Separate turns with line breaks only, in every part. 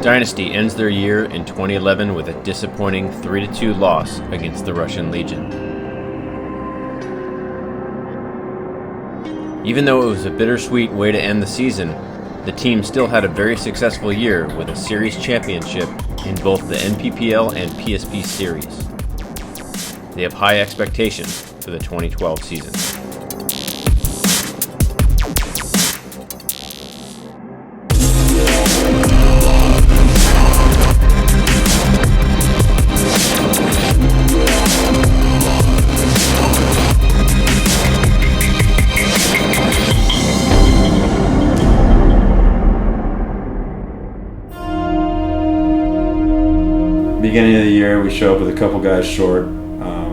Dynasty ends their year in 2011 with a disappointing 3-2 loss against the Russian Legion. Even though it was a bittersweet way to end the season, the team still had a very successful year with a series championship in both the NPPL and PSP series. They have high expectations for the 2012 season.
Beginning of the year, we show up with a couple guys short.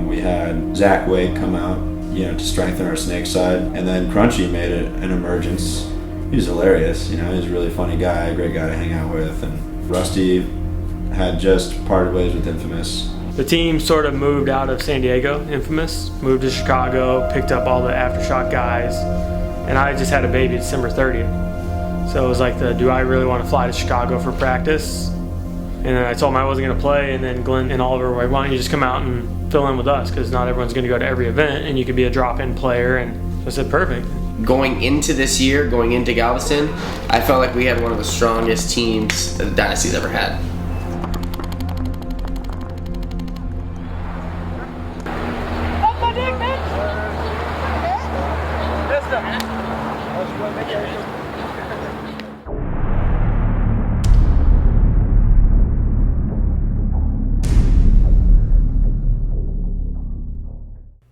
We had Zach Wade come out, to strengthen our snake side, and then Crunchy made an emergence. He was hilarious, he's a really funny guy, great guy to hang out with, and Rusty had just parted ways with Infamous.
The team sort of moved out of San Diego, Infamous, moved to Chicago, picked up all the Aftershock guys, and I just had a baby December 30th. So it was like, do I really want to fly to Chicago for practice? And then I told him I wasn't going to play, and then Glenn and Oliver were like, why don't you just come out and fill in with us, because not everyone's going to go to every event, and you could be a drop-in player. And I said, perfect.
Going into this year, going into Galveston, I felt like we had one of the strongest teams that the Dynasty's ever had.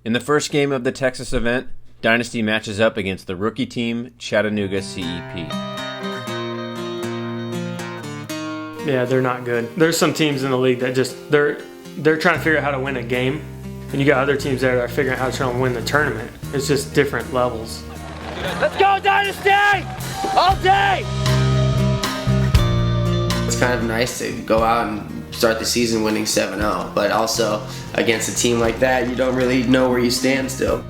In the first game of the Texas event, Dynasty matches up against the rookie team Chattanooga CEP.
Yeah, they're not good. There's some teams in the league that they're trying to figure out how to win a game, and you got other teams there that are figuring out how to try and win the tournament. It's just different levels.
Let's go, Dynasty! All day!
It's kind of nice to go out and start the season winning 7-0, but also against a team like that, you don't really know where you stand still.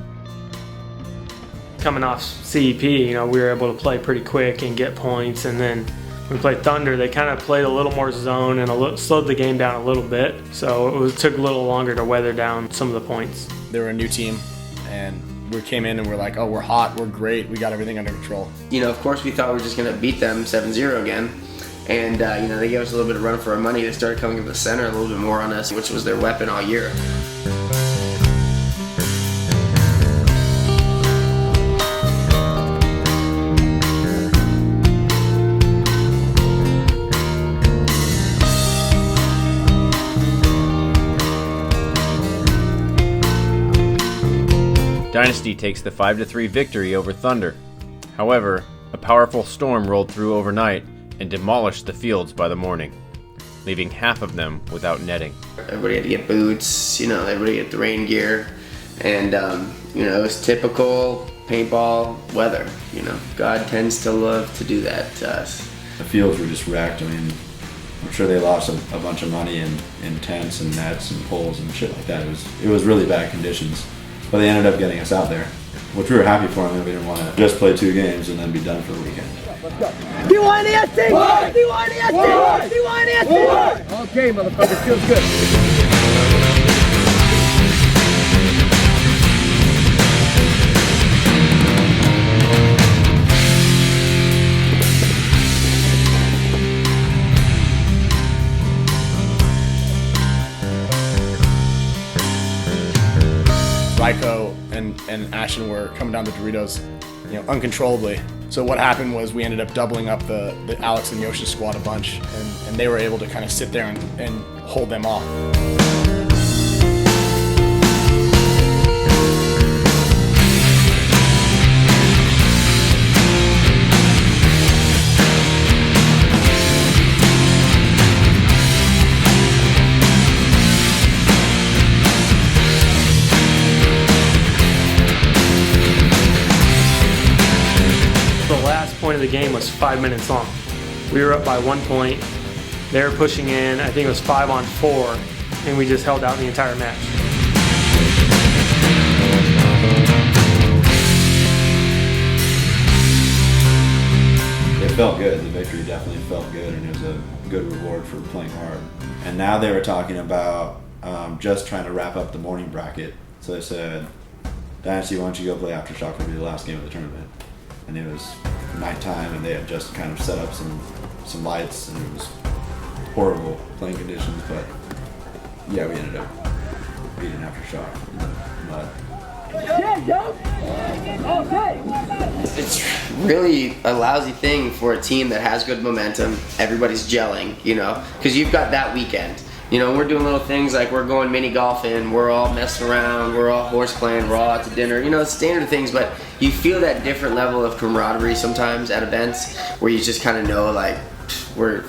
Coming off CEP, we were able to play pretty quick and get points, and then when we played Thunder, they kind of played a little more zone and slowed the game down a little bit, so it took a little longer to weather down some of the points.
They were a new team, and we came in and we're like, oh, we're hot, we're great, we got everything under control.
Of course we thought we were just going to beat them 7-0 again. And, they gave us a little bit of run for our money. They started coming to the center a little bit more on us, which was their weapon all year.
Dynasty takes the 5-3 victory over Thunder. However, a powerful storm rolled through overnight and demolished the fields by the morning, leaving half of them without netting.
Everybody had to get boots, everybody had the rain gear, and, it was typical paintball weather. God tends to love to do that to us.
The fields were just wrecked. I'm sure they lost a bunch of money in tents and nets and poles and shit like that. It was really bad conditions, but they ended up getting us out there, which we were happy for them, and we didn't want to just play 2 games and then be done for the weekend.
D1EST! D1EST! D1EST! Okay, motherfucker, feels good.
Ryko and Ashton were coming down the Doritos, uncontrollably. So what happened was we ended up doubling up the Alex and Yosha squad a bunch, and they were able to kind of sit there and hold them off.
Point of the game was 5 minutes long. We were up by 1 point. They were pushing in. I think it was 5-on-4, and we just held out the entire match.
If felt good. The victory definitely felt good, and it was a good reward for playing hard. And now they were talking about just trying to wrap up the morning bracket. So they said, Dynasty, why don't you go play Aftershock? It'll be the last game of the tournament. And it was nighttime, and they had just kind of set up some lights, and it was horrible playing conditions. But yeah, we ended up beating Aftershock in the mud.
It's really a lousy thing for a team that has good momentum. Everybody's gelling, because you've got that weekend. We're doing little things like we're going mini golfing, we're all messing around, we're all horse playing, we're all out to dinner, standard things, but you feel that different level of camaraderie sometimes at events where you just kind of know, like, we're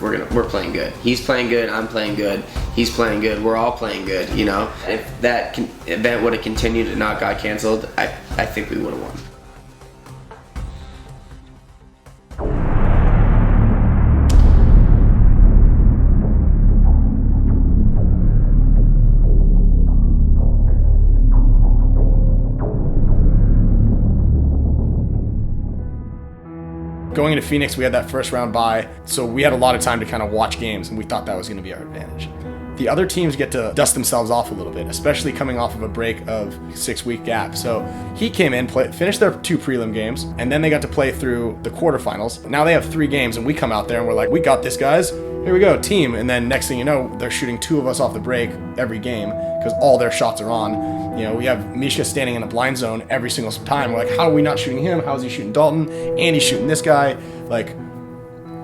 playing good. He's playing good, I'm playing good, he's playing good, we're all playing good, If that event would have continued and not got canceled, I think we would have won.
Going into Phoenix, we had that first round bye, so we had a lot of time to kind of watch games, and we thought that was going to be our advantage. The other teams get to dust themselves off a little bit, especially coming off of a break of 6-week gap. So he came in, finished their 2 prelim games, and then they got to play through the quarterfinals. Now they have 3 games, and we come out there and we're like, we got this, guys. Here we go, team. And then next thing you know, they're shooting 2 of us off the break every game because all their shots are on. We have Misha standing in a blind zone every single time. We're like, how are we not shooting him? How is he shooting Dalton? Andy's shooting this guy. Like,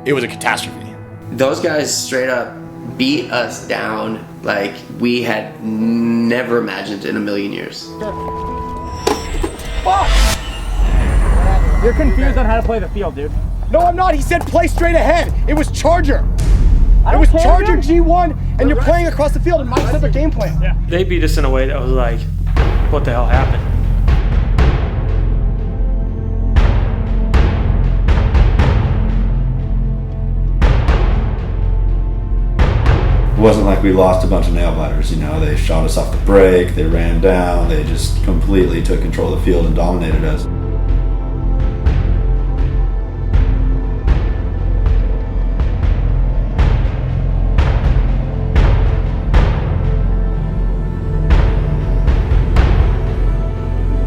it was a catastrophe.
Those guys straight up beat us down like we had never imagined in a million years.
Fuck! You're confused on how to play the field, dude.
No, I'm not. He said play straight ahead. It was Charger.
It was
Charger G1, and you're playing across the field, and Mike said their game plan.
Yeah. They beat us in a way that was like, what the hell happened?
It wasn't like we lost a bunch of nail biters, They shot us off the break, they ran down, they just completely took control of the field and dominated us.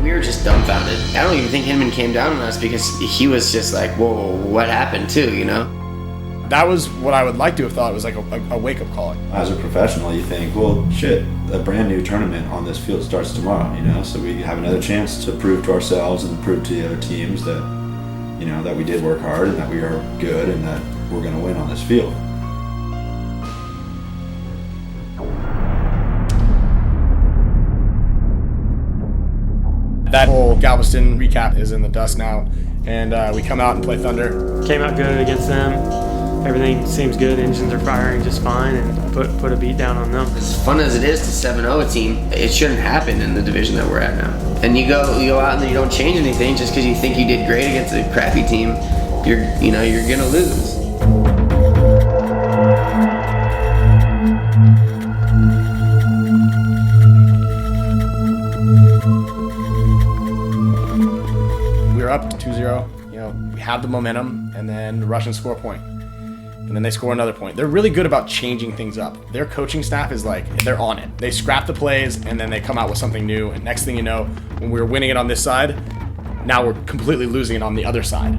We were just dumbfounded. I don't even think Hinman came down on us because he was just like, whoa, what happened too,
That was what I would like to have thought was like a wake-up call.
As a professional, you think, well, shit, a brand new tournament on this field starts tomorrow, So we have another chance to prove to ourselves and prove to the other teams that, that we did work hard and that we are good and that we're going to win on this field.
That whole Galveston recap is in the dust now, and we come out and play Thunder.
Came out good against them. Everything seems good. Engines are firing just fine, and put a beat down on them.
As fun as it is to 7-0 a team, it shouldn't happen in the division that we're at now. And you go out and you don't change anything just because you think you did great against a crappy team. You're gonna lose.
We were up 2-0. We had the momentum, and then the Russians score a point. And then they score another point. They're really good about changing things up. Their coaching staff is like, they're on it. They scrap the plays, and then they come out with something new. And next thing you know, when we were winning it on this side, now we're completely losing it on the other side.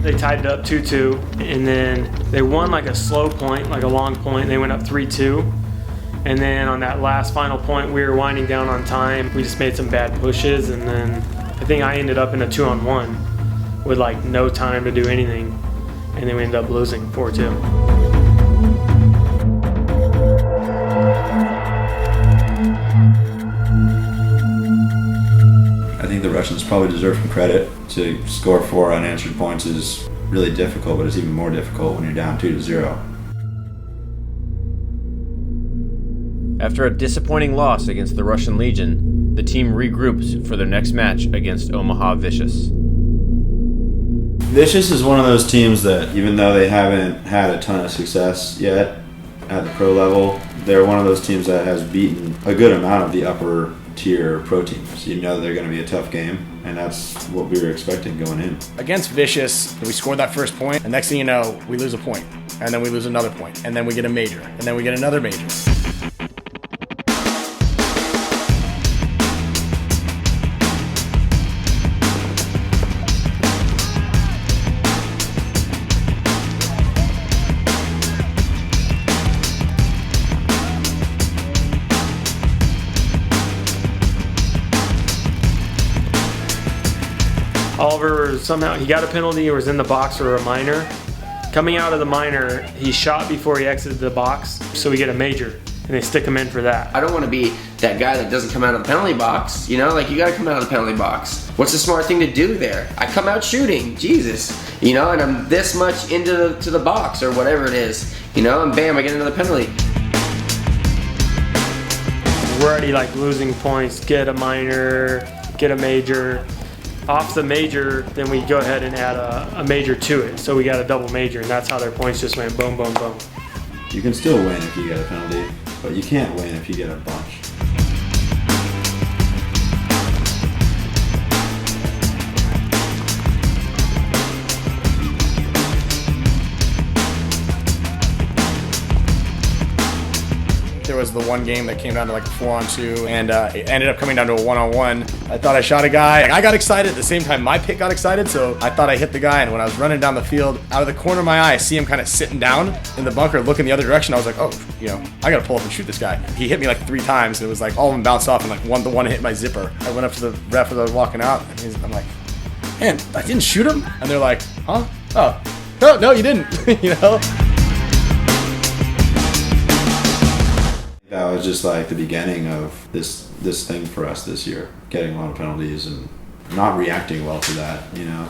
They tied it up 2-2, and then they won like a slow point, like a long point. They went up 3-2. And then on that last final point, we were winding down on time. We just made some bad pushes, and then I think I ended up in a 2-on-1 with like no time to do anything, and then we ended up losing 4-2.
I think the Russians probably deserve some credit. To score 4 unanswered points is really difficult, but it's even more difficult when you're down 2-0.
After a disappointing loss against the Russian Legion, the team regroups for their next match against Omaha Vicious.
Vicious is one of those teams that, even though they haven't had a ton of success yet at the pro level, they're one of those teams that has beaten a good amount of the upper tier pro teams. They're going to be a tough game, and that's what we were expecting going in.
Against Vicious, we scored that first point, and next thing you know, we lose a point, and then we lose another point, and then we get a major, and then we get another major.
Oliver, somehow, he got a penalty or was in the box for a minor. Coming out of the minor, he shot before he exited the box, so we get a major, and they stick him in for that.
I don't want to be that guy that doesn't come out of the penalty box, you know? Like, you got to come out of the penalty box. What's the smart thing to do there? I come out shooting, Jesus, you know, and I'm this much into the box or whatever it is, you know, and bam, I get another penalty.
We're already like losing points, get a minor, get a major. Off the major, then we go ahead and add a major to it. So we got a double major, and that's how their points just went boom, boom, boom.
You can still win if you get a penalty, but you can't win if you get a bunch.
There was the one game that came down to like a 4-on-2, and it ended up coming down to a 1-on-1. I thought I shot a guy. I got excited at the same time my pick got excited, so I thought I hit the guy, and when I was running down the field, out of the corner of my eye, I see him kind of sitting down in the bunker looking the other direction. I was like, oh, you know, I gotta pull up and shoot this guy. He hit me like 3 times, and it was like all of them bounced off, and like the one hit my zipper. I went up to the ref as I was walking out, and I'm like, man, I didn't shoot him? And they're like, huh? Oh, no, you didn't, you know?
That was just like the beginning of this thing for us this year, getting a lot of penalties and not reacting well to that, you know.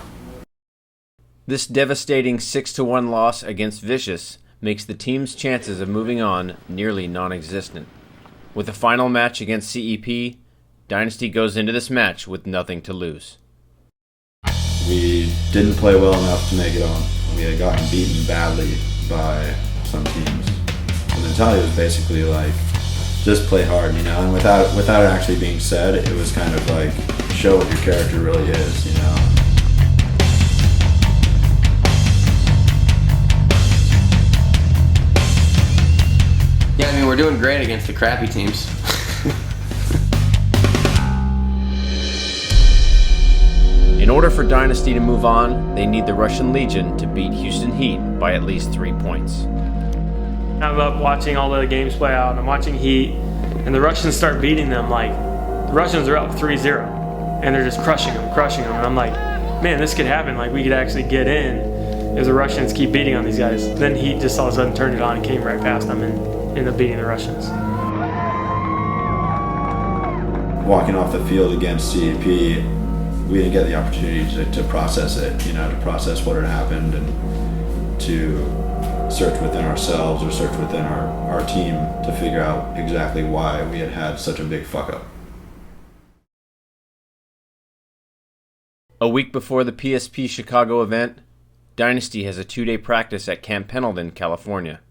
This devastating 6-1 loss against Vicious makes the team's chances of moving on nearly non-existent. With the final match against CEP, Dynasty goes into this match with nothing to lose.
We didn't play well enough to make it on. We had gotten beaten badly by some teams. The mentality was basically like, just play hard, you know, and without it actually being said, it was kind of like, show what your character really is, you know.
Yeah, I mean, we're doing great against the crappy teams.
In order for Dynasty to move on, they need the Russian Legion to beat Houston Heat by at least 3 points.
I'm up watching all the games play out, and I'm watching Heat, and the Russians start beating them. Like, the Russians are up 3-0, and they're just crushing them, and I'm like, man, this could happen. Like, we could actually get in if the Russians keep beating on these guys. Then Heat just all of a sudden turned it on and came right past them and ended up beating the Russians.
Walking off the field against CEP, we didn't get the opportunity to process it, you know, to process what had happened and to search within ourselves or search within our team to figure out exactly why we had such a big fuck up.
A week before the PSP Chicago event, Dynasty has a 2-day practice at Camp Pendleton, California.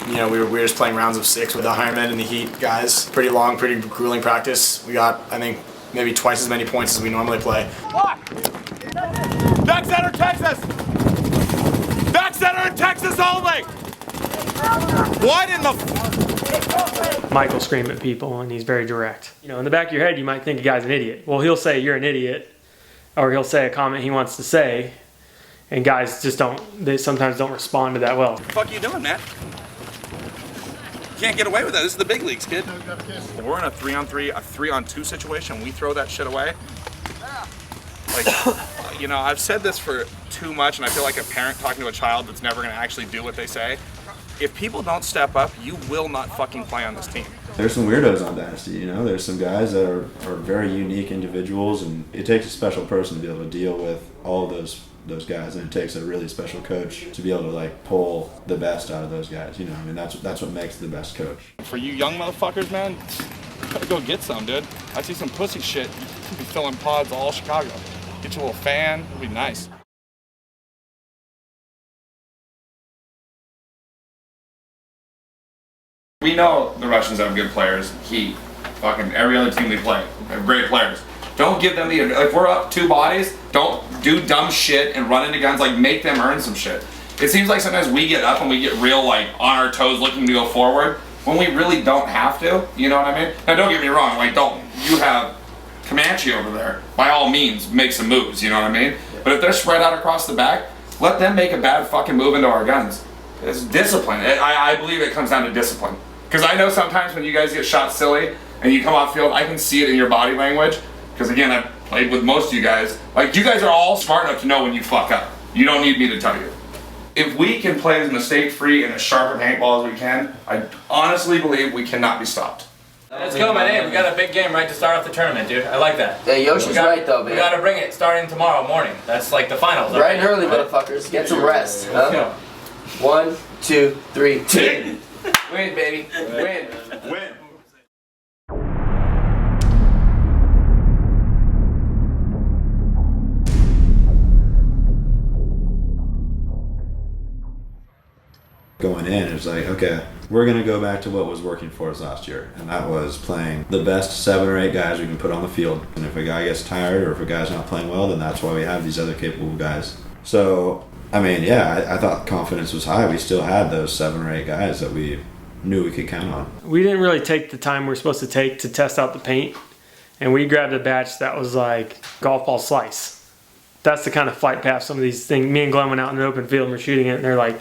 You know, we were just playing rounds of 6 with the Hiremen and the Heat guys. Pretty long, pretty grueling practice. We got, I think, maybe twice as many points as we normally play.
Block! Back center, Texas! Back center in Texas only! What in the...
Michael scream at people, and he's very direct. You know, in the back of your head, you might think a guy's an idiot. Well, he'll say you're an idiot, or he'll say a comment he wants to say, and guys just they sometimes don't respond to that well.
What the fuck are you doing, man? You can't get away with that. This is the big leagues, kid. When we're in a 3-on-3, a 3-on-2 situation, we throw that shit away. Like, you know, I've said this for too much, and I feel like a parent talking to a child that's never going to actually do what they say. If people don't step up, you will not fucking play on this team.
There's some weirdos on Dynasty, you know. There's some guys that are very unique individuals, and it takes a special person to be able to deal with all of those guys, and it takes a really special coach to be able to like pull the best out of those guys. You know, I mean that's what makes the best coach.
For you young motherfuckers, man, you gotta go get some, dude. I see some pussy shit. You could be filling pods all Chicago. Get you a little fan. It'll be nice. We know the Russians have good players. Heat, fucking every other team we play have great players. Don't give them the, if we're up 2 bodies, don't do dumb shit and run into guns, like make them earn some shit. It seems like sometimes we get up and we get real like on our toes looking to go forward when we really don't have to, you know what I mean? Now don't get me wrong, like you have Comanche over there, by all means make some moves, you know what I mean? But if they're spread out across the back, let them make a bad fucking move into our guns. It's discipline. I believe it comes down to discipline. Because I know sometimes when you guys get shot silly and you come off field, I can see it in your body language. Because again, I've played with most of you guys. Like, you guys are all smart enough to know when you fuck up. You don't need me to tell you. If we can play as mistake-free and as sharp a paintball as we can, I honestly believe we cannot be stopped.
Let's go, man. Hey, we got a big game right to start off the tournament, dude. I like that.
Yeah, Yoshi's right, though, man.
We gotta bring it starting tomorrow morning. That's like the finals.
Bright and early, motherfuckers. Get some rest.
Let's go.
1, 2, 3, 2. Win, baby. Win.
Win.
Going in, it's like, okay, we're going to go back to what was working for us last year, and that was playing the best 7 or 8 guys we can put on the field. And if a guy gets tired or if a guy's not playing well, then that's why we have these other capable guys. So, I mean, yeah, I thought confidence was high. We still had those 7 or 8 guys that we knew we could count on.
We didn't really take the time we were supposed to take to test out the paint, and we grabbed a batch that was like golf ball slice. That's the kind of flight path some of these things. Me and Glenn went out in the open field and we're shooting it, and they're like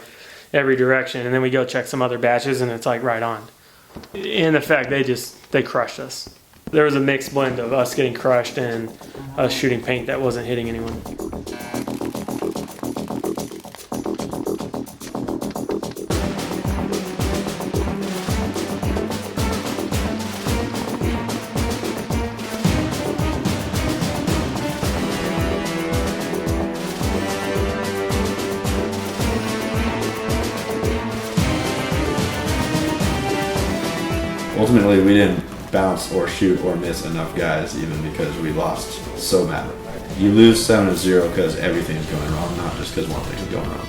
every direction, and then we go check some other batches and it's like right on. In effect, they crushed us. There was a mixed blend of us getting crushed and us shooting paint that wasn't hitting anyone.
Ultimately, we didn't bounce or shoot or miss enough guys even because we lost so bad. You lose 7-0 because everything's going wrong, not just because one thing's going wrong.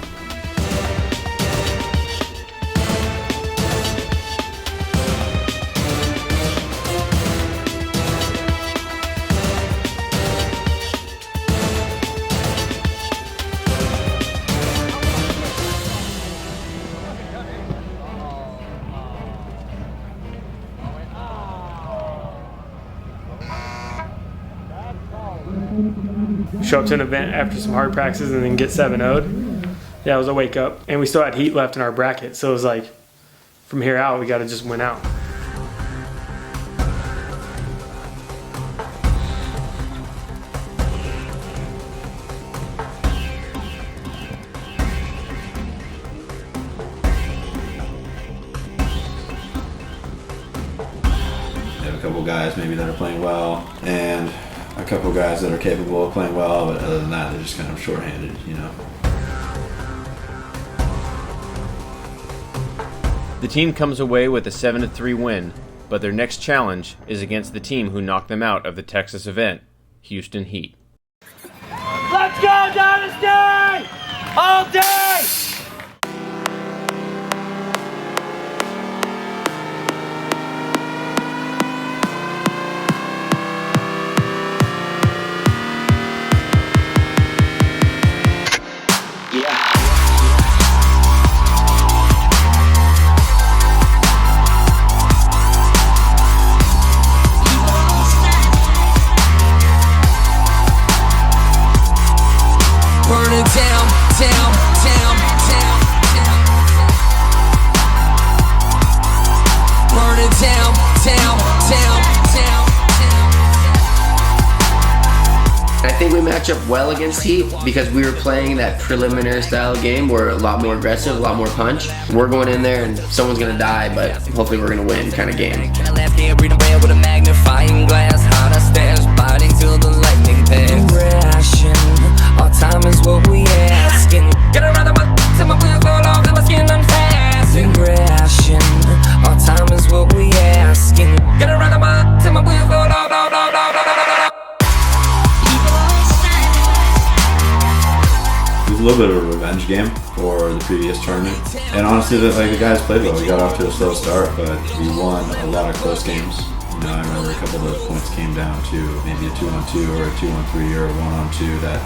Show up to an event after some hard practices and then get 7-0'd. Yeah, it was a wake up. And we still had heat left in our bracket, so it was like, from here out, we got to just win out.
They have a couple guys maybe that are playing well, and a couple guys that are capable of playing well, but other than that, they're just kind of shorthanded, you know.
The team comes away with a 7-3 win, but their next challenge is against the team who knocked them out of the Texas event, Houston Heat.
Let's go, Dynasty! All day!
I think we match up well against Heat because we were playing that preliminary style game where a lot more aggressive, a lot more punch. We're going in there and someone's gonna die, but hopefully we're gonna win kind of game.
Left hand reading red with a magnifying glass. Hot I stairs, biting till the lightning pass. Reaction, our time is what we asking. Get around the butt till my wheels fall off and my skin unfastened. Reaction, our time is what we asking. Get around the butt till my wheels fall off.
We little bit of a revenge game for the previous tournament. And honestly, the guys played well. We got off to a slow start, but we won a lot of close games. I remember a couple of those points came down to maybe a 2-on-2 or a 2-on-3 or a 1-on-2 that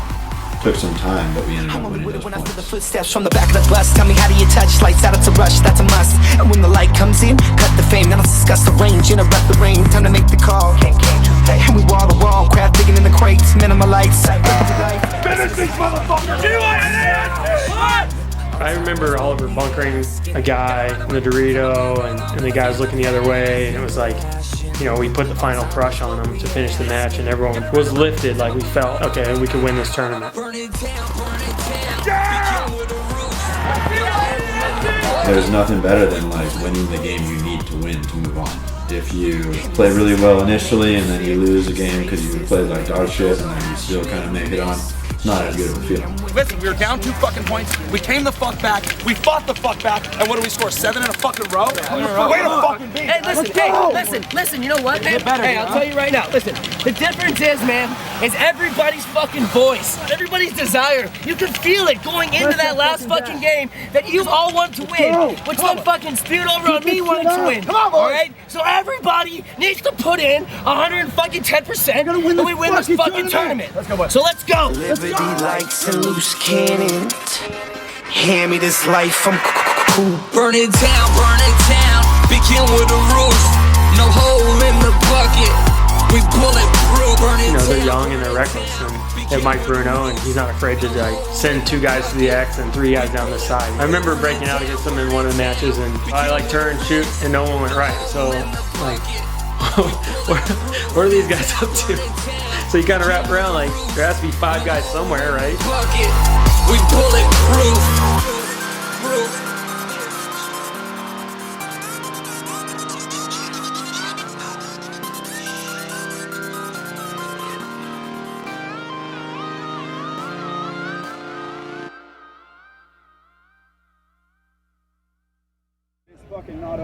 took some time, but we ended up winning those points.
The footsteps from the back of the bus. Tell me, how do you touch? Lights out, it's a rush, that's a must. And when the light comes in, cut the fame. Now let's discuss the range, interrupt the rain. Time to make the call. And we wall to wall, craft digging in the crates, minimal lights.
Finish these motherfuckers!
I remember Oliver bunkering a guy in the Dorito, and the guy was looking the other way, and it was like, we put the final crush on him to finish the match, and everyone was lifted. Like, we felt, okay, we could win this tournament.
There's nothing better than winning the game you need to win to move on. If you play really well initially and then you lose a game because you played like dog shit and then you still kind of make it on, it's not as good of a feeling.
Listen, we were down 2 fucking points. We came the fuck back. We fought the fuck back. And what did we score? 7 in a fucking row? Way to fucking be.
Hey, listen, you know what, man? I'll tell you right now, listen, the difference is, man, is everybody's fucking voice, everybody's desire. You can feel it going into that last fucking game that you all want to win, which one fucking spewed over on me wanting to win. Come on, boys. All right? So everybody needs to put in 110% and we win this fucking tournament.
Let's go, boys.
So let's go.
Liberty lights and loose cannons. Hand me this life, I'm cool. Burn it down, begin with a roof. No hole in the bucket, we bulletproof. Burn it down.
They're young and they're reckless. And they have Mike Bruno, and he's not afraid to send 2 guys to the X and 3 guys down the side. I remember breaking out against them in one of the matches, and I turn, shoot, and no one went right. So what are these guys up to? So you kind of wrap around there has to be 5 guys somewhere, right?
We bulletproof.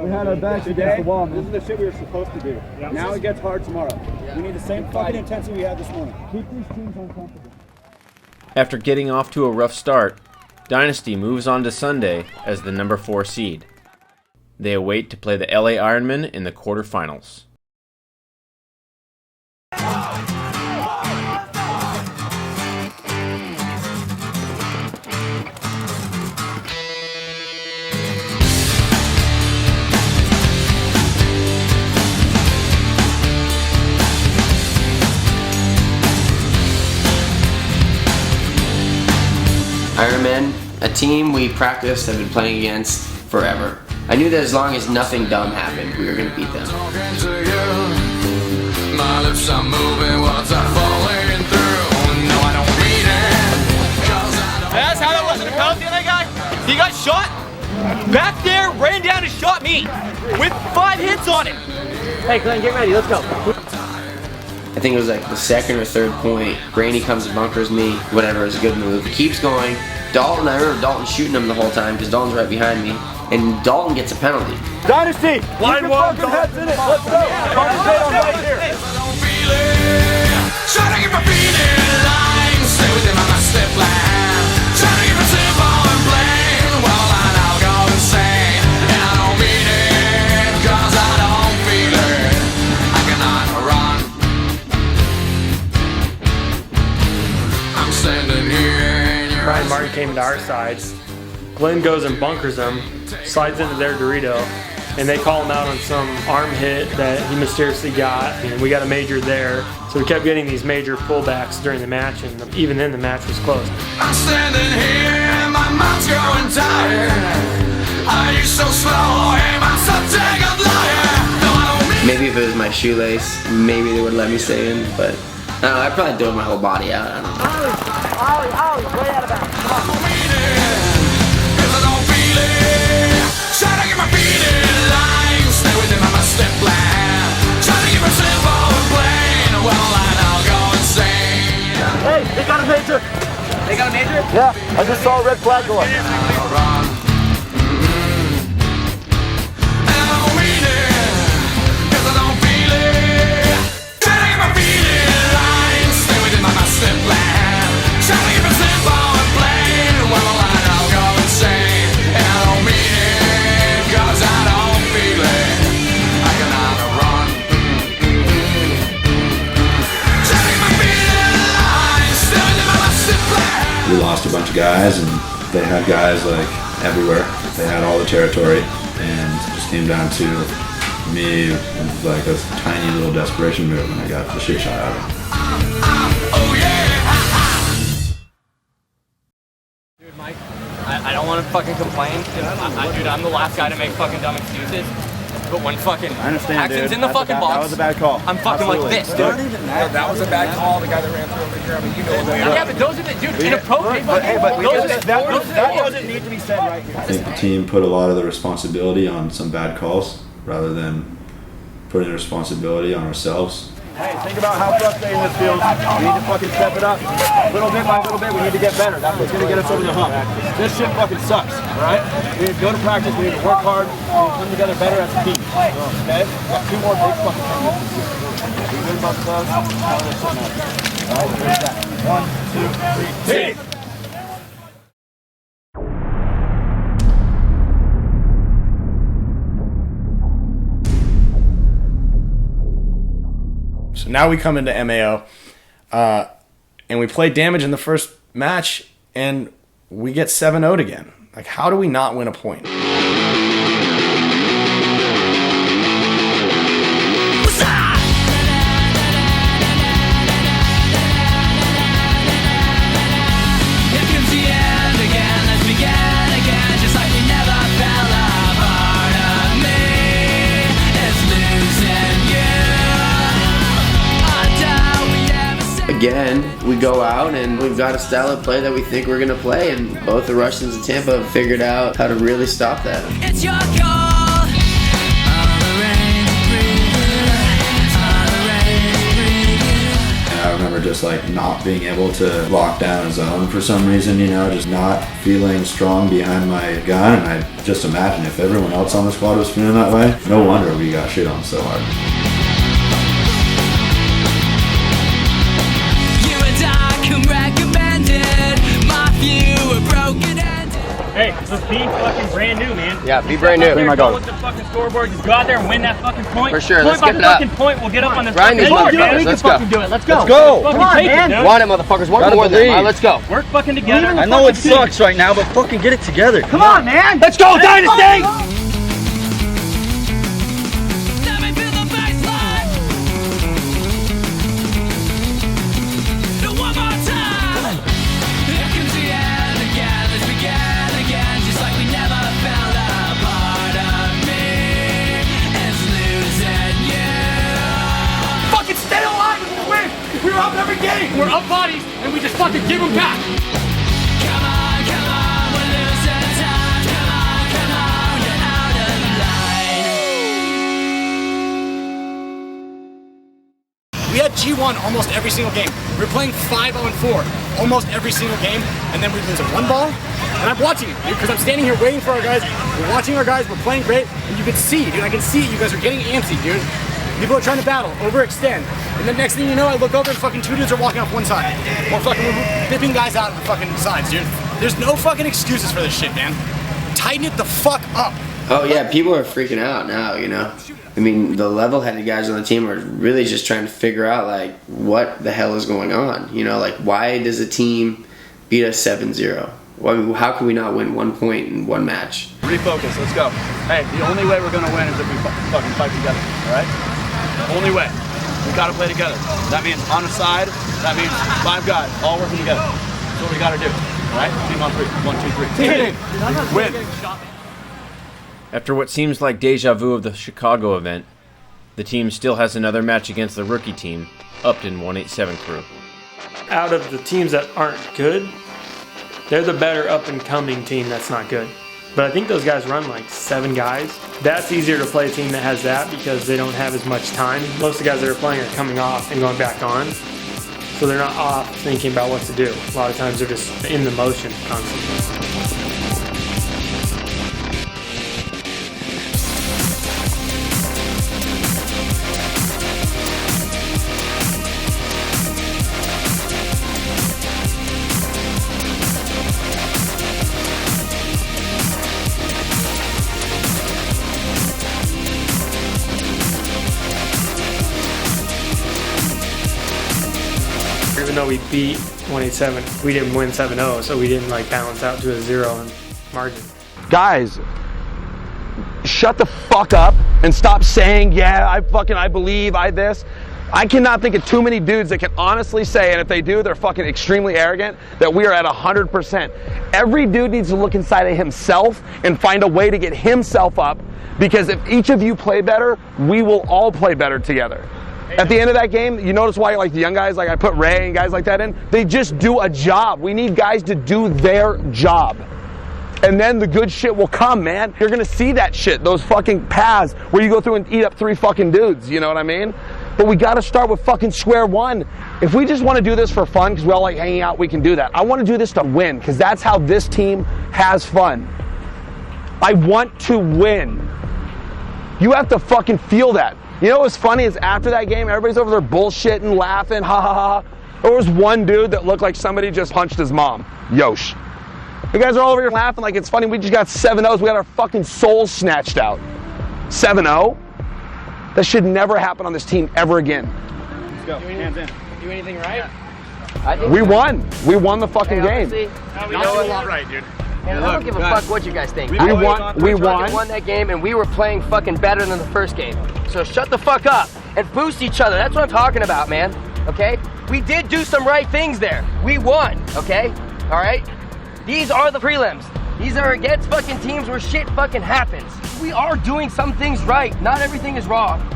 We had our backs against the wall, man. This is the shit we were supposed to do. Yep. Now it gets hard tomorrow. We need the same fucking intensity we had this morning. Keep these teams uncomfortable.
After getting off to a rough start, Dynasty moves on to Sunday as the number 4 seed. They await to play the LA Ironmen in the quarterfinals.
Ironmen, a team we practiced have been playing against forever. I knew that as long as nothing dumb happened, we were going to beat them.
My lips are moving, words are falling through. No, I don't mean it.
That's how that was in the penalty, that guy? He got shot back there, ran down and shot me with 5 hits on it. Hey, Glenn, get ready, let's go.
I think it was the 2nd or 3rd point. Brainy comes and bunkers me, whatever, is a good move. Keeps going. Dalton, I remember Dalton shooting him the whole time because Dalton's right behind me. And Dalton gets a penalty.
Dynasty!
Line 1,
heads in it. Let's go! Concentrate on right here.
Trying to keep my feet in line. Stay with him on my step line. Trying to keep it simple and plain. Well, I'll go insane. And I don't mean it, cause I don't feel it. I cannot run. I'm standing here.
Brian Martin came to our side. Glenn goes and bunkers him, slides into their Dorito, and they call him out on some arm hit that he mysteriously got, and we got a major there. So we kept getting these major pullbacks during the match, and even then the match was close.
I'm standing here, my mind's growing tired. Are you so slow? Am I some tangled liar?
Maybe if it was my shoelace, maybe they would let me stay in, but I don't know, I'd probably throw my whole body out. I don't know.
Ollie, way out of bounds.
Trying to get my feet in line. Stay with him on my step line. Trying to keep it simple and plain. Well, I'll go insane.
Hey, they got a major. They got a major?
Yeah, I just saw a red flag go up.
we lost a bunch of guys, and they had guys like everywhere. They had all the territory, and it just came down to me with like a tiny little desperation move, and I got the shit shot out of him.
Dude, Mike, I don't want to fucking complain. Dude, I'm the last guy to make fucking dumb excuses. But when fucking action's in the fucking box,
that was a bad call.
I'm fucking like this, dude.
Not even that. That was a bad call. The guy that ran through over here. I mean, you know that.
Yeah, but those are the dude inappropriate.
That doesn't need to be said right here.
I think the team put a lot of the responsibility on some bad calls rather than putting the responsibility on ourselves.
Hey, think about how frustrating this feels. We need to fucking step it up. Little bit by little bit, we need to get better. That's what's going to get us over the hump. This shit fucking sucks, alright? We need to go to practice, we need to work hard, we need to come together better as a team. Okay? Got 2 more big fucking things. Be good about close. All this shit matters. Alright, here's that. 1, 2, 3, team!
So now we come into MAO, and we play damage in the first match, and we get 7-0'd again. Like, how do we not win a point?
Again, we go out and we've got a style of play that we think we're gonna play, and both the Russians and Tampa have figured out how to really stop that.
It's your call.
And I remember just like not being able to lock down a zone for some reason, you know, just not feeling strong behind my gun. And I just imagine if everyone else on the squad was feeling that way, no wonder we got shit on so hard.
Hey, let's be fucking brand new, man.
Yeah, be brand new.
Clean my goal. With the fucking scoreboard, just go out there and win that fucking point.
For sure,
Point
let's get it up.
fucking point, we'll get up on this
Grind
fucking
these
board,
motherfuckers,
man.
let's
We
go.
can fucking do it. Let's go.
Let's go.
Fucking
Come on,
take it,
man.
dude.
Want it, motherfuckers. One more than. All right, let's go.
Work fucking together.
I know it sucks right now, but fucking get it together. Come on, man.
Let's go, Dynasty!
We're up every game.
We're up bodies, and we just fucking give them back.
Come on, we're losing time. Come on, you're out of line.
We had G1 almost every single game. We were playing 5-0-4 almost every single game, and then we lose a 1 ball. And I'm watching it, dude, because I'm standing here waiting for our guys. We're watching our guys, we're playing great, and you can see, dude, I can see you guys are getting antsy, dude. People are trying to battle, overextend, and then next thing you know, I look over and fucking 2 dudes are walking off one side. Or fucking ripping guys out of the fucking sides, dude. There's no fucking excuses for this shit, man. Tighten it the fuck up.
Oh yeah, people are freaking out now, you know. I mean, the level-headed guys on the team are really just trying to figure out, like, what the hell is going on? You know, like, why does a team beat us 7-0? Well, how can we not win 1 point in one match?
Refocus, let's go. Hey, the only way we're gonna win is if we fucking fight together, alright? Only way. We gotta play together. That means on a side, that means 5 guys all working together. That's what we gotta do. Alright? Team on 3. 1, 2, 3. Team! Win!
After what seems like deja vu of the Chicago event, the team still has another match against the rookie team, Upton 187 crew.
Out of the teams that aren't good, they're the better up-and-coming team that's not good. But I think those guys run like 7 guys. That's easier to play a team that has that because they don't have as much time. Most of the guys that are playing are coming off and going back on. So they're not off thinking about what to do. A lot of times they're just in the motion constantly. Even though we beat 187. We didn't win 7-0, so we didn't like balance out to a 0 in margin.
Guys, shut the fuck up and stop saying, yeah, I believe, this. I cannot think of too many dudes that can honestly say, and if they do, they're fucking extremely arrogant, that we are at 100%. Every dude needs to look inside of himself and find a way to get himself up, because if each of you play better, we will all play better together. At the end of that game, you notice why like the young guys, like I put Ray and guys like that in, they just do a job. We need guys to do their job. And then the good shit will come, man. You're gonna see that shit, those fucking paths where you go through and eat up 3 fucking dudes, you know what I mean? But we gotta start with fucking square one. If we just wanna do this for fun, because we all like hanging out, we can do that. I wanna do this to win, because that's how this team has fun. I want to win. You have to fucking feel that. You know what's funny is after that game, everybody's over there bullshitting, laughing, ha ha ha. There was one dude that looked like somebody just punched his mom, Yosh. You guys are all over here laughing like it's funny. We just got 7-0s. We got our fucking souls snatched out. 7-0? That should never happen on this team ever again.
Let's go. Hands in.
Do anything right?
We won. We won the fucking game.
No, we know a lot right, dude.
And I don't give a fuck what you guys think.
We won.
We won that game, and we were playing fucking better than the first game. So shut the fuck up and boost each other. That's what I'm talking about, man. Okay? We did do some right things there. We won. Okay? All right? These are the prelims. These are against fucking teams where shit fucking happens. We are doing some things right. Not everything is wrong.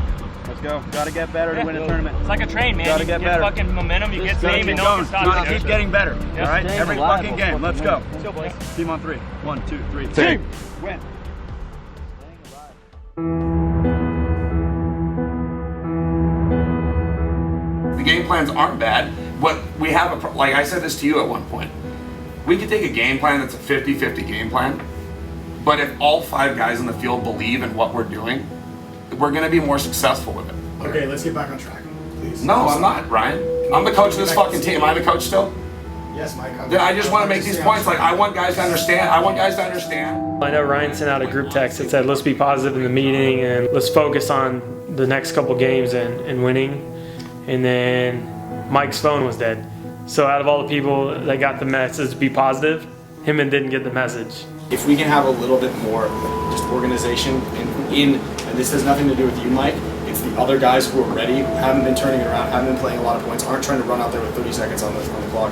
Let's go. Gotta get better to win a tournament.
It's like a train, man.
Gotta
you
get
get
better.
fucking momentum, you get steam, and no one can stop you.
Keep getting better.
Yeah.
All right? Every fucking game. Let's go.
Let's go, boys.
Team on 3. 1, 2, 3.
Team.
Win.
The game plans aren't bad. What we have, like I said this to you at one point, we could take a game plan that's a 50-50 game plan, but if all 5 guys in the field believe in what we're doing, we're going to be more successful with it.
Okay, let's get back on track, please.
No, I'm not, Ryan. I'm the coach of this fucking team. Am I the coach still?
Yes, Mike.
Then I just want to make these points. Like, I want guys to understand.
I know Ryan sent out a group text that said, let's be positive in the meeting and let's focus on the next couple games and winning. And then Mike's phone was dead. So out of all the people that got the message, be positive, him didn't get the message.
If we can have a little bit more just organization and this has nothing to do with you, Mike, it's the other guys who are ready, who haven't been turning it around, haven't been playing a lot of points, aren't trying to run out there with 30 seconds on the clock.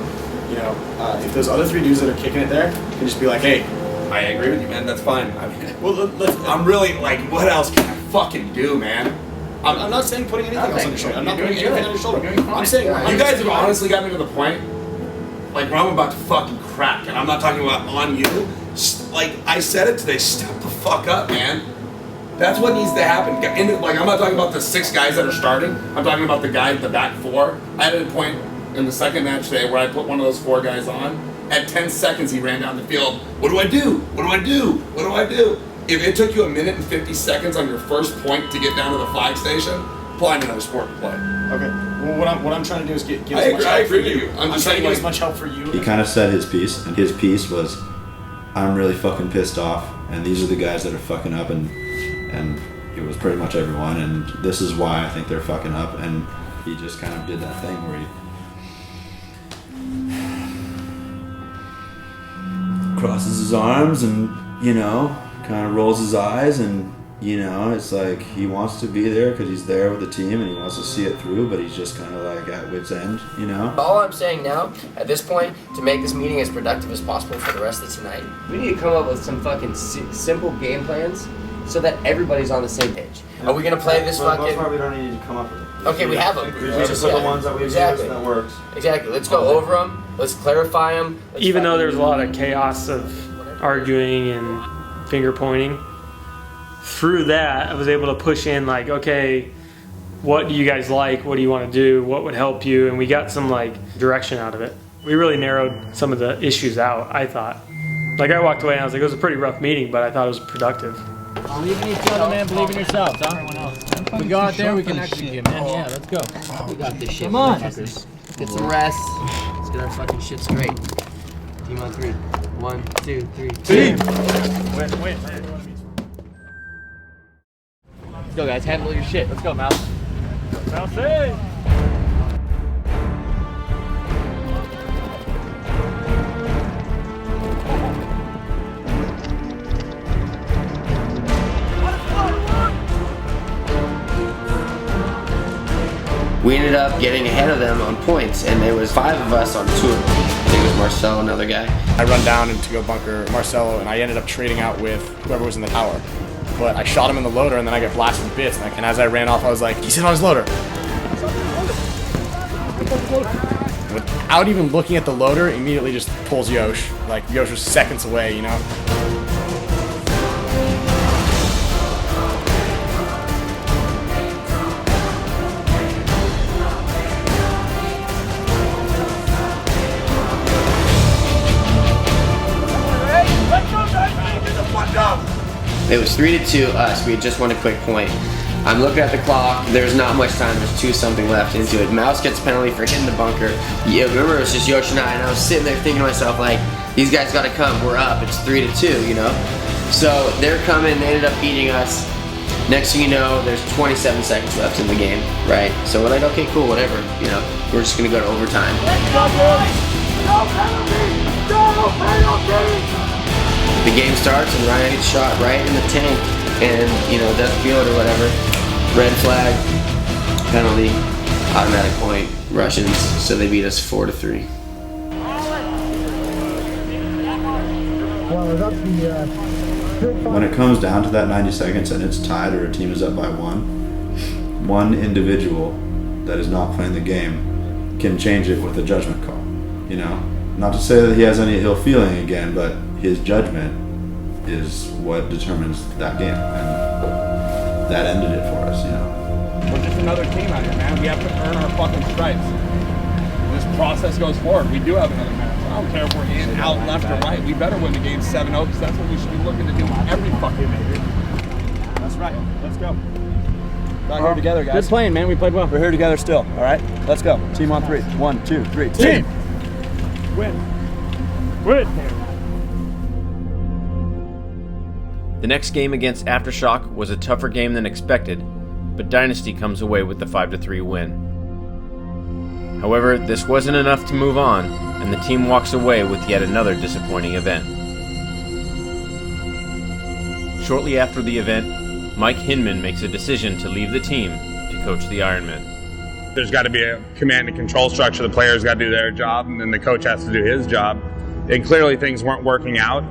You know, if those other 3 dudes that are kicking it there can just be like, hey,
I agree with you, man. That's fine. I'm really like, what else can I fucking do, man?
I'm not saying putting anything else on your shoulder. I'm not putting anything on your shoulder. I'm saying
You guys have honestly got me to the point, like, where I'm about to fucking crack, and I'm not talking about on you. Like, I said it today, step the fuck up, man. That's what needs to happen. Like, I'm not talking about the 6 guys that are starting. I'm talking about the guys, the back 4. I had a point in the second match today where I put one of those 4 guys on. At 10 seconds, he ran down the field. What do I do? What do I do? What do I do? If it took you 1 minute and 50 seconds on your first point to get down to the flag station, find another sport to play.
Okay. Well, what I'm trying to do is give
I
as much help for
agree with
you.
you.
I'm
just
trying to
saying,
get
like,
as much help for you.
He kind of said his piece, and his piece was, I'm really fucking pissed off, and these are the guys that are fucking up, and it was pretty much everyone, and this is why I think they're fucking up, and he just kind of did that thing where he crosses his arms and, you know, kind of rolls his eyes, and, you know, it's like he wants to be there because he's there with the team and he wants to see it through, but he's just kind of like at wit's end, you know?
All I'm saying now, at this point, to make this meeting as productive as possible for the rest of tonight, we need to come up with some fucking simple game plans so that everybody's on the same page. Are we gonna play this fucking?
That's why we don't need to come up with it.
Okay, we have them.
We just put the ones that we've used and that works.
Exactly. Let's go over them. Let's clarify them.
Even though there's a lot of chaos of arguing and finger pointing, through that I was able to push in like, okay, what do you guys like? What do you want to do? What would help you? And we got some like direction out of it. We really narrowed some of the issues out, I thought. Like I walked away and I was like, it was a pretty rough meeting, but I thought it was productive.
Believe in each other, man. Believe in yourselves, huh? We go out there, we can execute, man. Yeah, let's go.
We got this shit.
Come on.
Get some rest. Let's get our fucking shit straight. Team on 3. 1, 2, 3.
Team.
Win. Let's go, guys. Handle your shit. Let's go, Mouse.
Mouse.
We ended up getting ahead of them on points, and there was 5 of us on 2 of them. I think it was Marcelo, another guy.
I run down and to go bunker Marcelo, and I ended up trading out with whoever was in the tower. But I shot him in the loader, and then I got blasted to bits. And as I ran off, I was like, he's hit on his loader. Without even looking at the loader, immediately just pulls Yosh. Like, Yosh was seconds away, you know?
It was 3-2 us. We had just won a quick point. I'm looking at the clock. There's not much time. There's 2-something left into it. Mouse gets a penalty for hitting the bunker. Yeah, remember it was just Yosh and I was sitting there thinking to myself, like, these guys gotta come. We're up. It's 3-2, you know? So they're coming. They ended up beating us. Next thing you know, there's 27 seconds left in the game, right? So we're like, okay, cool, whatever. You know, we're just gonna go to overtime.
No penalty! No penalty!
The game starts and Ryan gets shot right in the tank, and you know, death field or whatever. Red flag, penalty, automatic point, Russians. So they beat us 4-3.
When it comes down to that 90 seconds and it's tied or a team is up by one individual that is not playing the game can change it with a judgment call. You know, not to say that he has any ill feeling again, but his judgment is what determines that game, and that ended it for us, you know.
We're just another team out here, man. We have to earn our fucking stripes. This process goes forward. We do have another match. I don't care if we're in, out, left, or right. We better win the game 7-0, because that's what we should be looking to do every fucking game.
That's right. Let's go. We're here together, guys.
Good playing, man. We played well.
We're here together still, all right? Let's go. Team on 3. 1, 2, 3. Team!
Win.
The next game against Aftershock was a tougher game than expected, but Dynasty comes away with the 5-3 win. However, this wasn't enough to move on, and the team walks away with yet another disappointing event. Shortly after the event, Mike Hinman makes a decision to leave the team to coach the Ironmen.
There's got to be a command and control structure. The players got to do their job, and then the coach has to do his job. And clearly things weren't working out,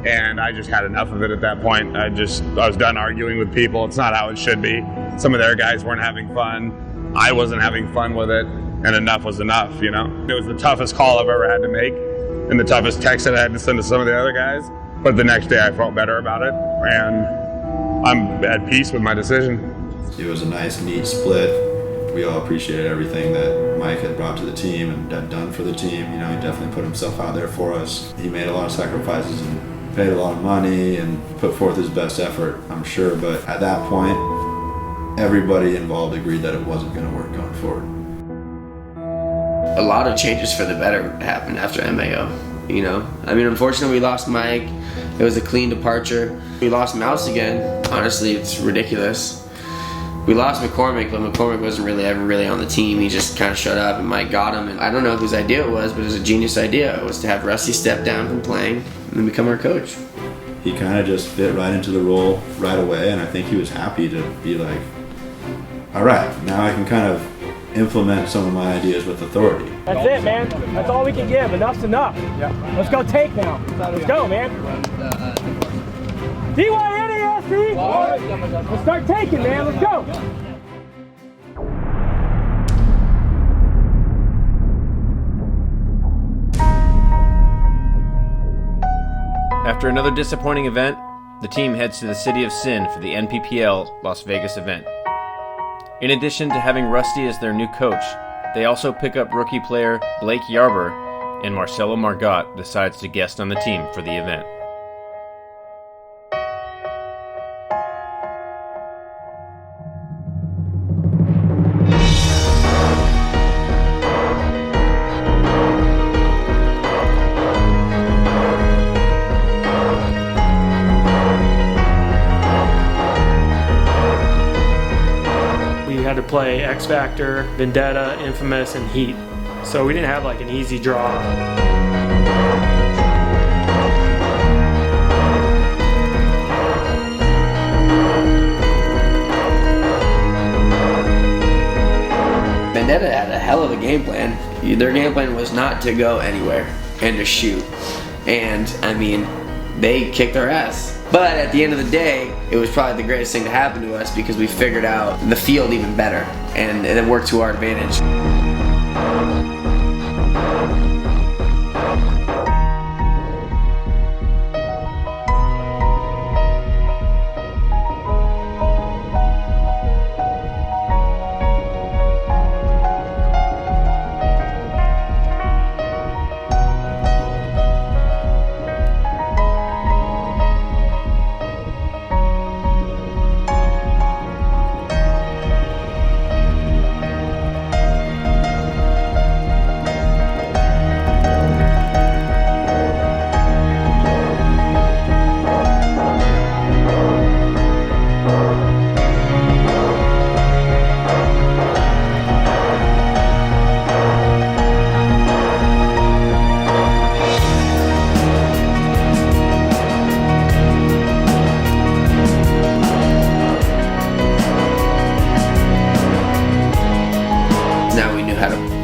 and I just had enough of it at that point. I was done arguing with people. It's not how it should be. Some of their guys weren't having fun. I wasn't having fun with it, and enough was enough, you know? It was the toughest call I've ever had to make, and the toughest text that I had to send to some of the other guys. But the next day I felt better about it, and I'm at peace with my decision.
It was a nice, neat split. We all appreciated everything that Mike had brought to the team and had done for the team. You know, he definitely put himself out there for us. He made a lot of sacrifices and paid a lot of money and put forth his best effort, I'm sure. But at that point, everybody involved agreed that it wasn't going to work going forward.
A lot of changes for the better happened after MAO. You know, I mean, unfortunately, we lost Mike. It was a clean departure. We lost Mouse again. Honestly, it's ridiculous. We lost McCormick, but McCormick wasn't ever really on the team. He just kind of showed up, and Mike got him. And I don't know whose idea it was, but it was a genius idea. It was to have Rusty step down from playing and then become our coach.
He kind of just fit right into the role right away, and I think he was happy to be like, all right, now I can kind of implement some of my ideas with authority.
That's it, man. That's all we can give. Enough's enough. Yeah. Let's go take now. Let's go, man. DYNASD! Let's start taking, man. Let's go.
After another disappointing event, the team heads to the City of Sin for the NPPL Las Vegas event. In addition to having Rusty as their new coach, they also pick up rookie player Blake Yarber, and Marcelo Margot decides to guest on the team for the event.
Had to play X Factor, Vendetta, Infamous, and Heat. So we didn't have like an easy draw.
game plan. Their game plan was not to go anywhere and to shoot. And I mean, they kicked our ass. But at the end of the day, it was probably the greatest thing to happen to us because we figured out the field even better, and it worked to our advantage.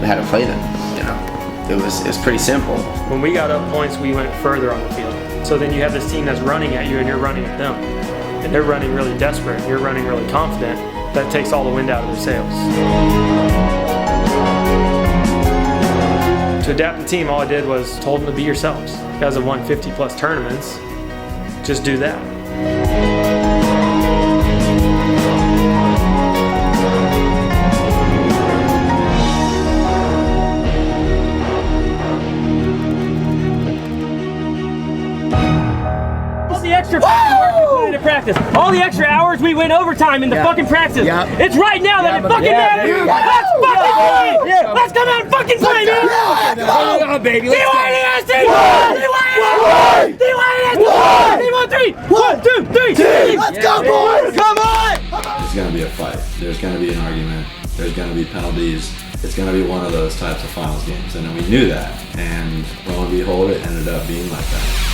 How to play them, you know. It was pretty simple.
When we got up points, we went further on the field. So then you have this team that's running at you and you're running at them. And they're running really desperate, you're running really confident. That takes all the wind out of their sails. To adapt the team, all I did was told them to be yourselves. You guys have won 50 plus tournaments, just do that.
Extra fucking work we put into practice. All the extra hours we went overtime in the fucking practice. It's right now that it fucking matters. Let's fucking play. Let's come out and fucking play, man. Hold on, baby. Dynasty! Dynasty! 1, 2, 3.
Let's go, boys! Come on! There's gonna be a fight. There's gonna be an argument. There's gonna be penalties. It's gonna be one of those types of finals games, and we knew that. And lo and behold, it ended up being like that.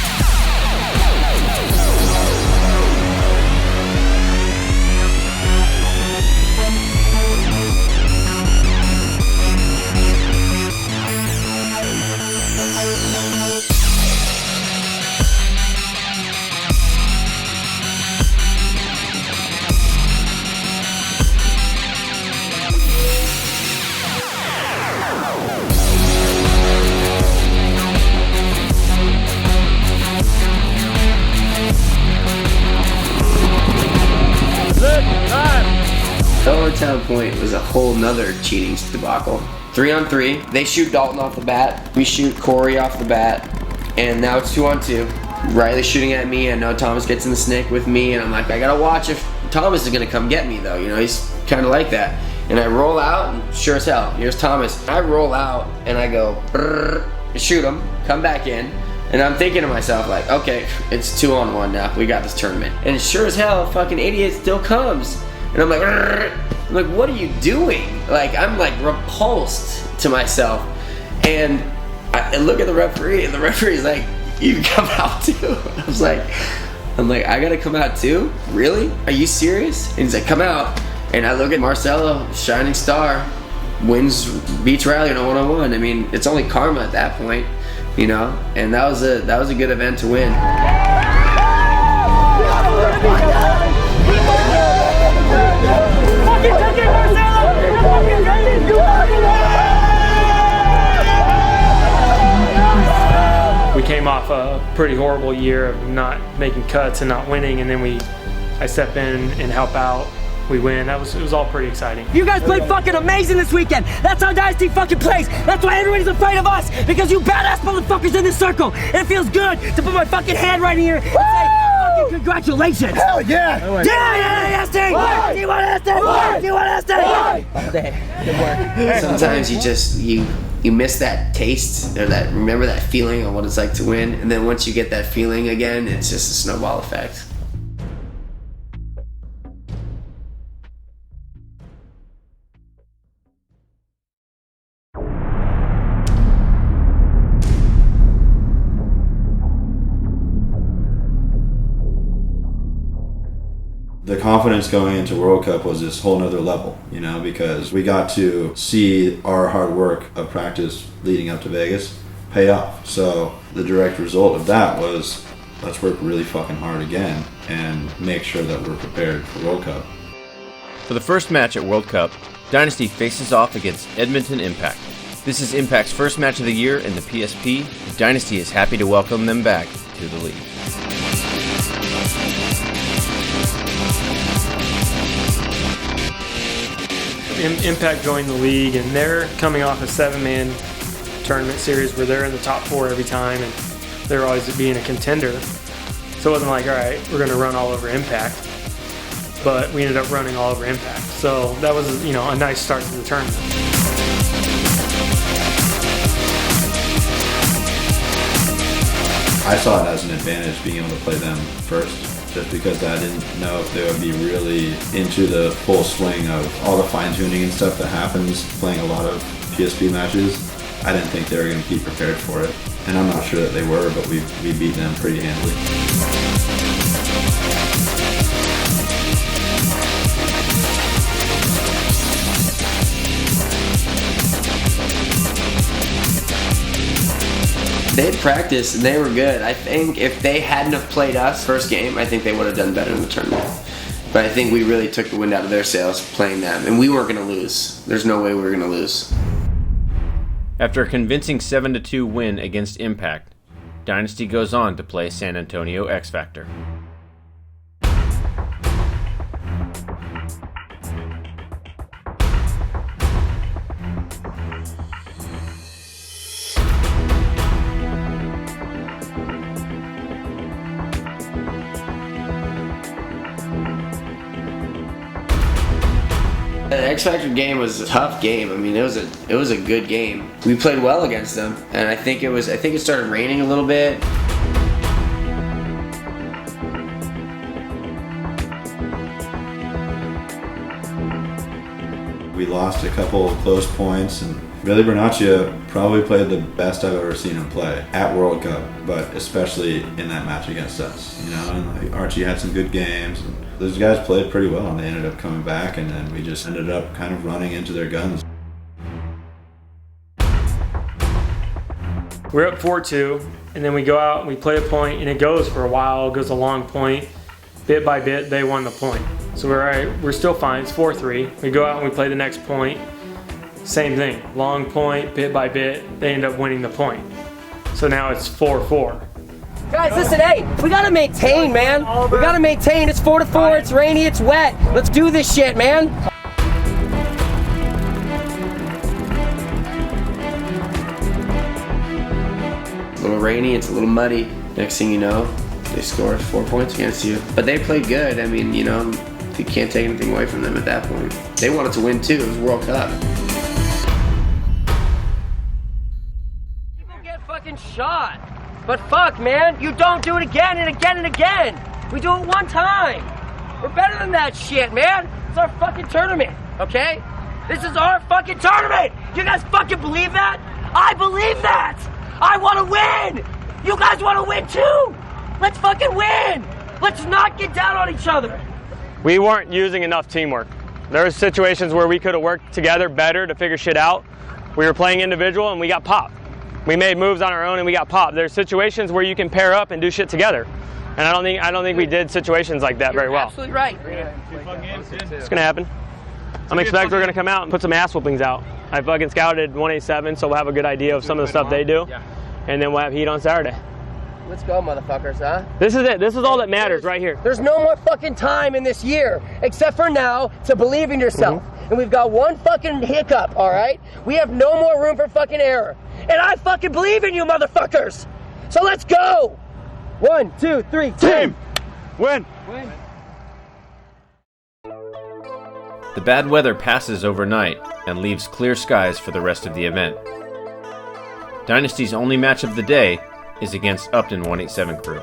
Overtime point was a whole nother cheating debacle. 3-on-3, they shoot Dalton off the bat, we shoot Corey off the bat, and now it's 2-on-2. Riley's shooting at me, I know Thomas gets in the snake with me, and I'm like, I gotta watch if Thomas is gonna come get me though, you know, he's kinda like that. And I roll out, and sure as hell, here's Thomas. I roll out, and I go, shoot him, come back in, and I'm thinking to myself like, okay, it's 2-on-1 now, we got this tournament. And sure as hell, fucking idiot still comes. And I'm like, what are you doing? Like, I'm like repulsed to myself. And I look at the referee, and the referee's like, you can come out too. I'm like, I gotta come out too? Really? Are you serious? And he's like, come out. And I look at Marcelo, shining star, beats Riley in a 1-on-1. I mean, it's only karma at that point, you know? And that was a good event to win.
We came off a pretty horrible year of not making cuts and not winning, and then I step in and help out. We win. It was all pretty exciting.
You guys played fucking amazing this weekend. That's how Dynasty fucking plays. That's why everybody's afraid of us, because you badass motherfuckers in this circle. And it feels good to put my fucking hand right here and say, fucking congratulations.
Hell yeah.
Sometimes you miss that taste, or remember that feeling of what it's like to win, and then once you get that feeling again, it's just a snowball effect.
The confidence going into World Cup was this whole nother level, you know, because we got to see our hard work of practice leading up to Vegas pay off. So the direct result of that was, let's work really fucking hard again and make sure that we're prepared for World Cup.
For the first match at World Cup, Dynasty faces off against Edmonton Impact. This is Impact's first match of the year in the PSP. Dynasty is happy to welcome them back to the league.
Impact joined the league, and they're coming off a 7-man tournament series where they're in the top 4 every time, and they're always being a contender. So it wasn't like, all right, we're going to run all over Impact, but we ended up running all over Impact. So that was, you know, a nice start to the tournament.
I saw it as an advantage being able to play them first, just because I didn't know if they would be really into the full swing of all the fine-tuning and stuff that happens playing a lot of PSP matches. I didn't think they were going to be prepared for it, and I'm not sure that they were, but we beat them pretty handily.
They had practiced and they were good. I think if they hadn't have played us first game, I think they would have done better in the tournament. But I think we really took the wind out of their sails playing them, and we weren't going to lose. There's no way we were going to lose.
After a convincing 7-2 win against Impact, Dynasty goes on to play San Antonio X Factor.
The X Factor game was a tough game. I mean, it was a good game. We played well against them, and I think it started raining a little bit.
We lost a couple of close points, and Billy Bernaccia probably played the best I've ever seen him play at World Cup, but especially in that match against us, you know. And like, Archie had some good games, and those guys played pretty well, and they ended up coming back, and then we just ended up kind of running into their guns.
We're up 4-2, and then we go out and we play a point, and it goes for a while. It goes a long point. Bit by bit, they won the point. So we're all right, we're still fine. It's 4-3. We go out and we play the next point. Same thing, long point, bit by bit. They end up winning the point. So now it's 4-4.
Guys, listen, hey, we gotta maintain, man. We gotta maintain. It's 4-4, it's rainy, it's wet. Let's do this shit, man.
A little rainy, it's a little muddy. Next thing you know, they score 4 points against you. But they played good. I mean, you know, you can't take anything away from them at that point. They wanted to win too. It was World Cup.
People get fucking shot. But fuck, man, you don't do it again and again and again. We do it one time. We're better than that shit, man. It's our fucking tournament, okay? This is our fucking tournament. You guys fucking believe that? I believe that. I want to win. You guys want to win too. Let's fucking win. Let's not get down on each other.
We weren't using enough teamwork. There were situations where we could have worked together better to figure shit out. We were playing individual and we got popped. We made moves on our own and we got popped. There's situations where you can pair up and do shit together. And I don't think we did situations like that very well.
Absolutely right.
It's gonna happen. I'm expecting we're gonna come out and put some ass whoopings out. I fucking scouted 187, so we'll have a good idea of some of the stuff they do. And then we'll have heat on Saturday.
Let's go, motherfuckers, huh?
This is it. This is all that matters right here.
There's no more fucking time in this year, except for now, to believe in yourself. And we've got one fucking hiccup, all right? We have no more room for fucking error. And I fucking believe in you, motherfuckers! So let's go! 1, 2, 3,
team! Win!
The bad weather passes overnight and leaves clear skies for the rest of the event. Dynasty's only match of the day is against Upton 187 crew.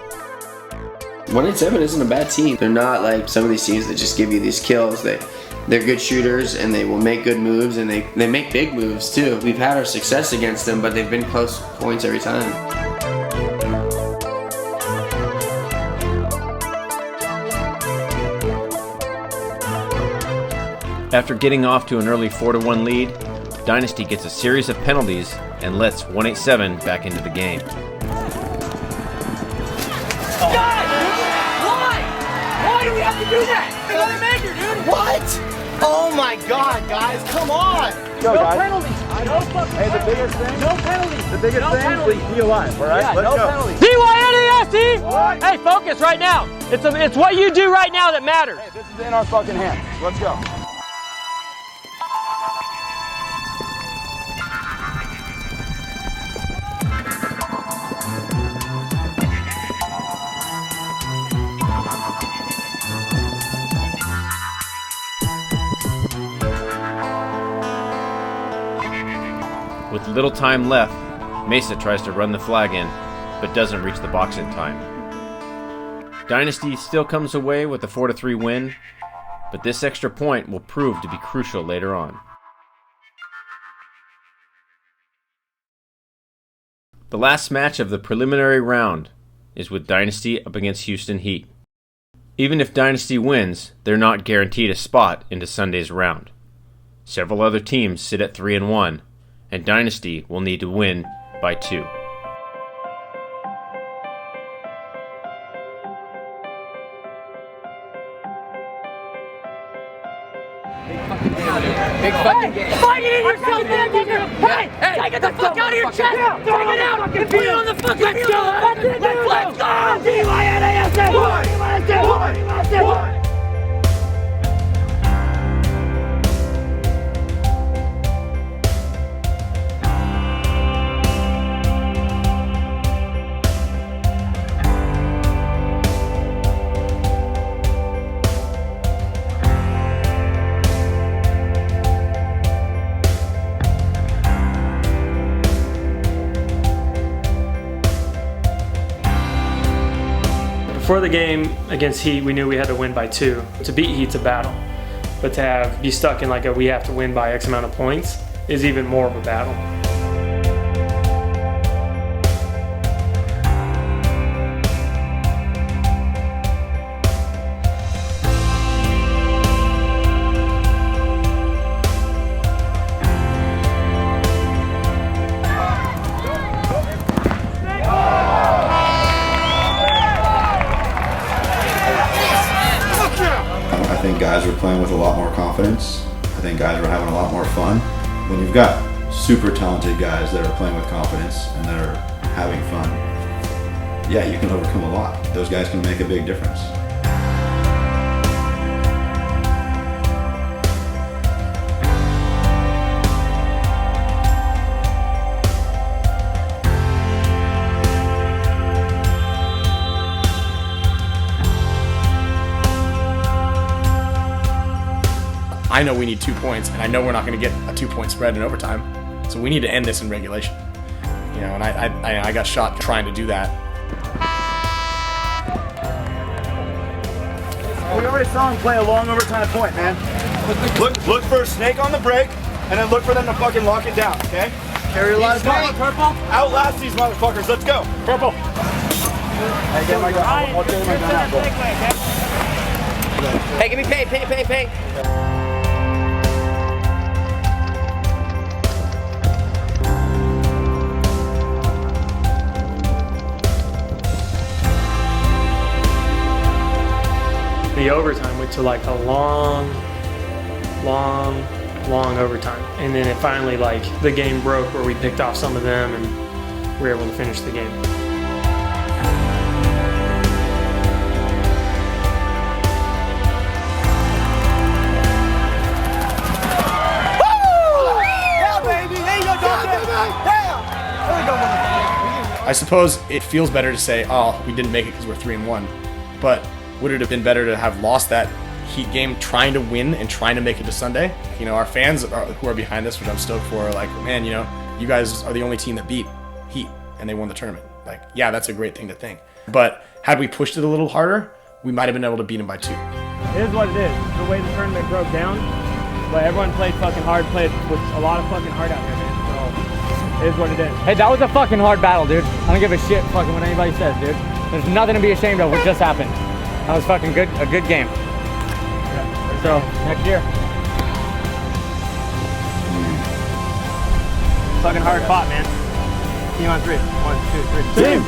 187 isn't a bad team. They're not like some of these teams that just give you these kills. They're good shooters and they will make good moves, and they make big moves too. We've had our success against them, but they've been close points every time.
After getting off to an early 4-1 lead, Dynasty gets a series of penalties and lets 187 back into the game.
Why do we have to do that? Another major, dude. What? Oh my God, guys, come on.
Go,
no
guys.
penalties. No fucking
Hey, the biggest thing?
No penalties.
The biggest thing is be alive, all right?
Yeah,
Let's
no
go.
penalties.
DYNAST! Hey, focus right now. It's what you do right now that matters.
Hey, this is in our fucking hands. Let's go.
With little time left, Mesa tries to run the flag in, but doesn't reach the box in time. Dynasty still comes away with a 4-3 win, but this extra point will prove to be crucial later on. The last match of the preliminary round is with Dynasty up against Houston Heat. Even if Dynasty wins, they're not guaranteed a spot into Sunday's round. Several other teams sit at 3-1, and Dynasty will need to win by 2.
Big fucking game. Fight it in yourself, man. Hey, take it the fuck out of your chest. Take it out. Put it on the fucking field. Let's go. DYNAST.
Before the game against Heat, we knew we had to win by 2. To beat Heat's a battle, but to be stuck in like a we have to win by X amount of points is even more of a battle.
I think guys were playing with a lot more confidence. I think guys were having a lot more fun. When you've got super talented guys that are playing with confidence and that are having fun, yeah, you can overcome a lot. Those guys can make a big difference.
I know we need 2 points, and I know we're not going to get a 2-point spread in overtime. So we need to end this in regulation. You know, and I got shot trying to do that.
We already saw him play a long overtime point, man. Look for a snake on the break, and then look for them to fucking lock it down, okay? Carry a lot of time. Purple. Outlast these motherfuckers. Let's go. Purple. Hey, get my gun. I'll take my gun out, bro.
Hey, give me pay.
The overtime went to like a long overtime. And then it finally, like, the game broke where we picked off some of them and we were able to finish the game.
Yeah, baby. There you go, Dawson. Yeah. There we go, motherfucker.
I suppose it feels better to say, oh, we didn't make it because we're 3-1. But would it have been better to have lost that Heat game trying to win and trying to make it to Sunday? You know, our fans who are behind this, which I'm stoked for, are like, man, you know, you guys are the only team that beat Heat and they won the tournament. Like, yeah, that's a great thing to think. But had we pushed it a little harder, we might have been able to beat them by 2.
It is what it is. The way the tournament broke down, but everyone played fucking hard, played with a lot of fucking heart out there, man. So, it is what it is. Hey, that was a fucking hard battle, dude. I don't give a shit fucking what anybody says, dude. There's nothing to be ashamed of what just happened. That was fucking good, a good game. Yeah. So, next year.
fucking hard fought, man. Team on 3. 1, 2, 3. Team!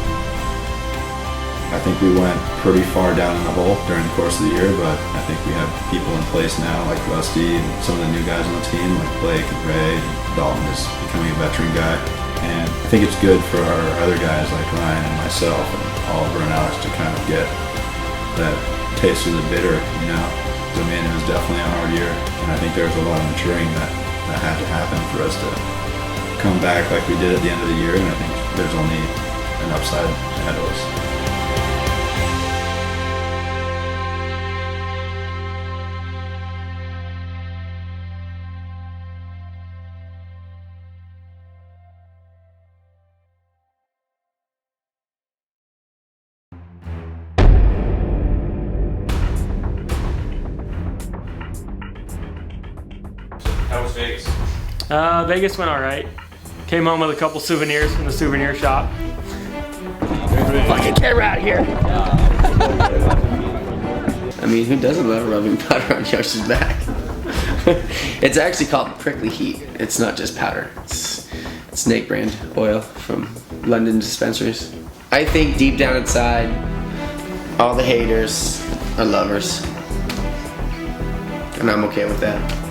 I think we went pretty far down in the hole during the course of the year, but I think we have people in place now like Rusty and some of the new guys on the team like Blake and Ray. And Dalton is becoming a veteran guy. And I think it's good for our other guys like Ryan and myself and Oliver and Alex to kind of get that taste of the bitter, you know. So, I mean, it was definitely a hard year, and I think there was a lot of maturing that had to happen for us to come back like we did at the end of the year, and I think there's only an upside ahead of us.
How was Vegas?
Vegas went all right. Came home with a couple souvenirs from the souvenir shop.
Fucking get out of here.
I mean, who doesn't love rubbing powder on Yoshi's back? It's actually called prickly heat. It's not just powder. It's snake brand oil from London dispensaries. I think deep down inside, all the haters are lovers. And I'm okay with that.